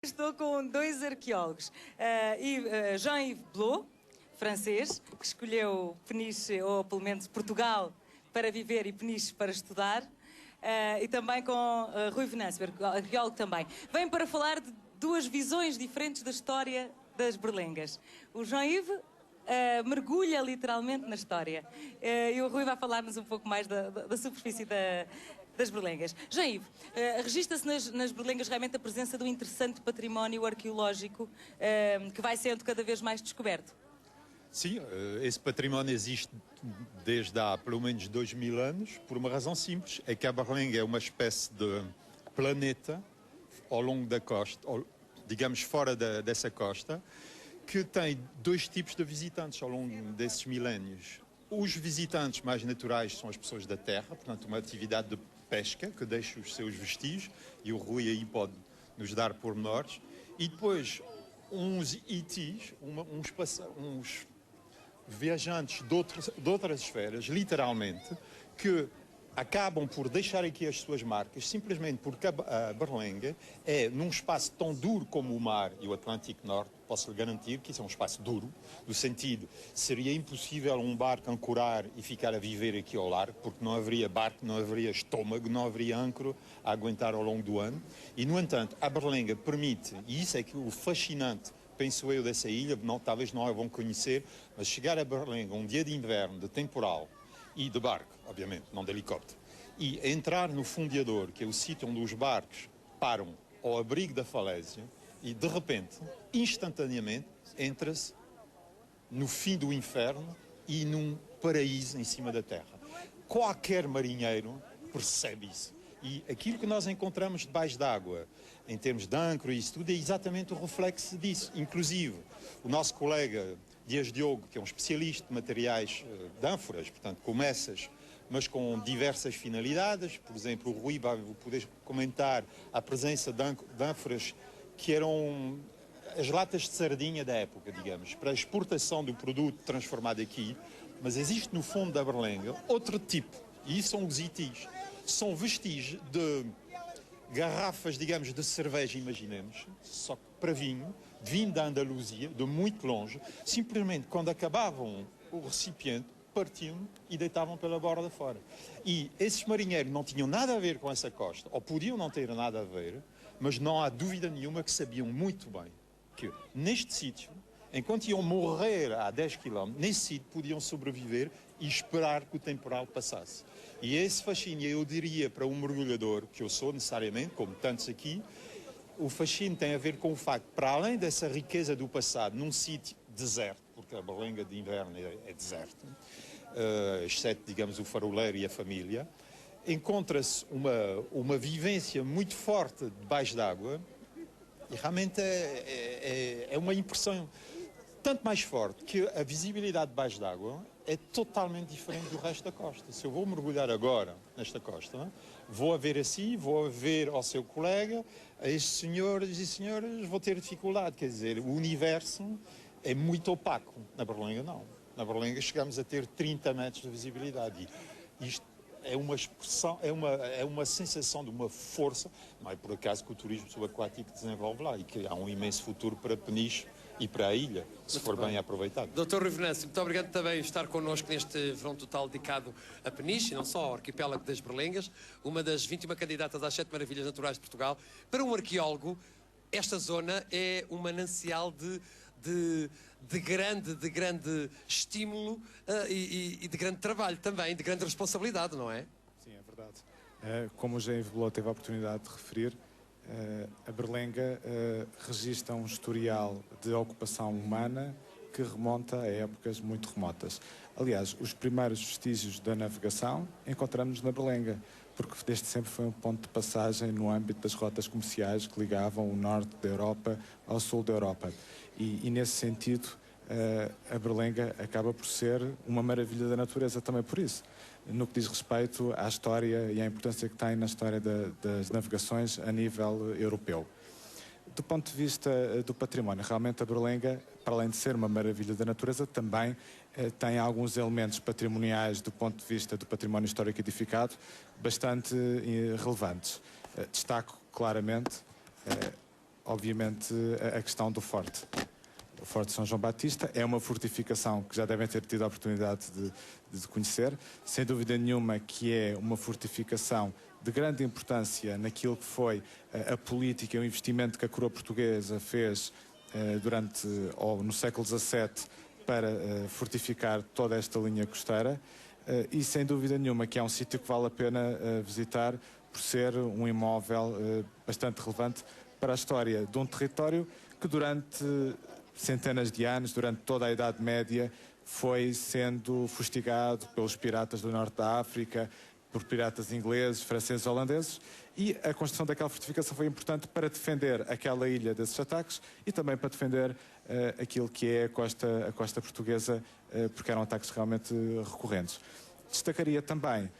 Estou com dois arqueólogos. Jean-Yves Blot, francês, que escolheu Peniche, ou pelo menos Portugal, para viver e Peniche para estudar. E também com Rui Venâncio, arqueólogo também. Vem para falar de duas visões diferentes da história das berlengas. O Jean-Yves mergulha literalmente na história. E o Rui vai falar-nos um pouco mais da superfície das berlengas. Jean-Yves, registra-se nas berlengas realmente a presença de um interessante património arqueológico que vai sendo cada vez mais descoberto. Sim, esse património existe desde há pelo menos 2000 anos, por uma razão simples, é que a berlenga é uma espécie de planeta ao longo da costa, digamos fora dessa costa, que tem dois tipos de visitantes ao longo desses milénios. Os visitantes mais naturais são as pessoas da terra, portanto uma atividade de pesca que deixa os seus vestígios, e o Rui aí pode nos dar pormenores, e depois uns itis, uns viajantes de outras esferas, literalmente, que acabam por deixar aqui as suas marcas, simplesmente porque a berlenga é num espaço tão duro como o mar e o Atlântico Norte. Posso lhe garantir que isso é um espaço duro, no sentido, seria impossível um barco ancorar e ficar a viver aqui ao largo, porque não haveria barco, não haveria estômago, não haveria âncora a aguentar ao longo do ano. E, no entanto, a berlenga permite, e isso é que o fascinante, penso eu, dessa ilha, talvez não a vão conhecer, mas chegar a berlenga um dia de inverno, de temporal, e de barco, obviamente, não de helicóptero, e entrar no fundeador, que é o sítio onde os barcos param ao abrigo da falésia, e de repente, instantaneamente, entra-se no fim do inferno e num paraíso em cima da terra. Qualquer marinheiro percebe isso. E aquilo que nós encontramos debaixo d'água, em termos de âncora e isso tudo, é exatamente o reflexo disso. Inclusive, o nosso colega Dias Diogo, que é um especialista de materiais de ânforas, portanto, com essas, mas com diversas finalidades. Por exemplo, o Rui vai poder comentar a presença de ânforas que eram as latas de sardinha da época, digamos, para a exportação do produto transformado aqui. Mas existe no fundo da berlenga outro tipo, e isso são os itis. São vestígios de garrafas, digamos, de cerveja, imaginemos, só que para vinho da Andaluzia, de muito longe, simplesmente quando acabavam o recipiente, partiam e deitavam pela borda fora. E esses marinheiros não tinham nada a ver com essa costa, ou podiam não ter nada a ver, mas não há dúvida nenhuma que sabiam muito bem que neste sítio, enquanto iam morrer a 10 km, nesse sítio podiam sobreviver e esperar que o temporal passasse. E esse fascínio, eu diria, para um mergulhador, que eu sou necessariamente, como tantos aqui, o fascínio tem a ver com o facto, para além dessa riqueza do passado, num sítio deserto, porque a berlenga de inverno é deserto, exceto, digamos, o faroleiro e a família, encontra-se uma vivência muito forte debaixo d'água, e realmente é uma impressão tanto mais forte que a visibilidade debaixo d'água é totalmente diferente do resto da costa. Se eu vou mergulhar agora nesta costa, vou a ver assim, vou a ver ao seu colega, a estes senhores e senhoras, vou ter dificuldade. Quer dizer, o universo é muito opaco. Na berlenga, não. Na berlenga chegamos a ter 30 metros de visibilidade. E isto é uma expressão, é uma sensação de uma força. Não é por acaso que o turismo subaquático desenvolve lá e que há um imenso futuro para Peniche e para a ilha, se for bem aproveitado. Dr. Rui Venâncio, muito obrigado também por estar connosco neste verão total dedicado a Peniche, e não só ao arquipélago das Berlengas, uma das 21 candidatas às 7 maravilhas naturais de Portugal. Para um arqueólogo, esta zona é um manancial de grande estímulo e de grande trabalho também, de grande responsabilidade, não é? Sim, é verdade. Como o Jean-Yves Blot teve a oportunidade de referir, a berlenga registra um historial de ocupação humana que remonta a épocas muito remotas. Aliás, os primeiros vestígios da navegação encontramos na berlenga, porque desde sempre foi um ponto de passagem no âmbito das rotas comerciais que ligavam o norte da Europa ao sul da Europa. E nesse sentido, a berlenga acaba por ser uma maravilha da natureza também por isso, no que diz respeito à história e à importância que tem na história das navegações a nível europeu. Do ponto de vista do património, realmente a berlenga, para além de ser uma maravilha da natureza, também tem alguns elementos patrimoniais do ponto de vista do património histórico edificado bastante relevantes. Destaco claramente obviamente, a questão do forte. O Forte São João Batista é uma fortificação que já devem ter tido a oportunidade de conhecer. Sem dúvida nenhuma que é uma fortificação de grande importância naquilo que foi a política e o investimento que a coroa portuguesa fez no século XVII para fortificar toda esta linha costeira. E sem dúvida nenhuma que é um sítio que vale a pena visitar por ser um imóvel bastante relevante para a história de um território que durante centenas de anos, durante toda a Idade Média, foi sendo fustigado pelos piratas do norte da África, por piratas ingleses, franceses, holandeses, e a construção daquela fortificação foi importante para defender aquela ilha desses ataques e também para defender aquilo que é a costa portuguesa, porque eram ataques realmente recorrentes. Destacaria também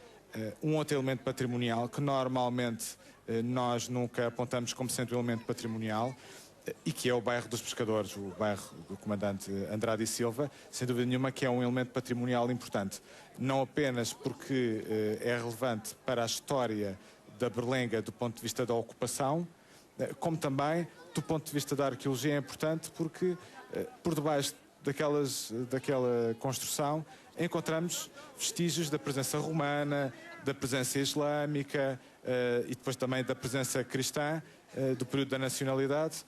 um outro elemento patrimonial que normalmente nós nunca apontamos como sendo um elemento patrimonial, e que é o bairro dos Pescadores, o bairro do comandante Andrade e Silva, sem dúvida nenhuma que é um elemento patrimonial importante. Não apenas porque é relevante para a história da Berlenga do ponto de vista da ocupação, como também do ponto de vista da arqueologia é importante porque por debaixo daquela construção encontramos vestígios da presença romana, da presença islâmica e depois também da presença cristã do período da nacionalidade.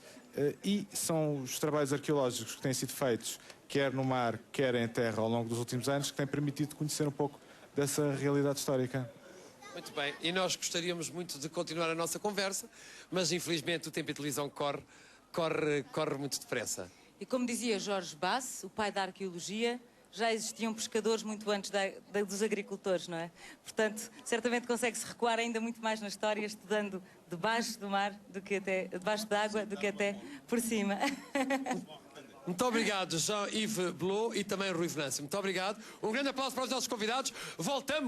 E são os trabalhos arqueológicos que têm sido feitos, quer no mar, quer em terra, ao longo dos últimos anos, que têm permitido conhecer um pouco dessa realidade histórica. Muito bem, e nós gostaríamos muito de continuar a nossa conversa, mas infelizmente o tempo de televisão corre muito depressa. E como dizia Jorge Bass, o pai da arqueologia, já existiam pescadores muito antes dos agricultores, não é? Portanto, certamente consegue-se recuar ainda muito mais na história estudando debaixo do mar, debaixo d'água, do que até por cima. Muito obrigado, Jean-Yves Blot e também Rui Venâncio. Muito obrigado. Um grande aplauso para os nossos convidados. Voltamos.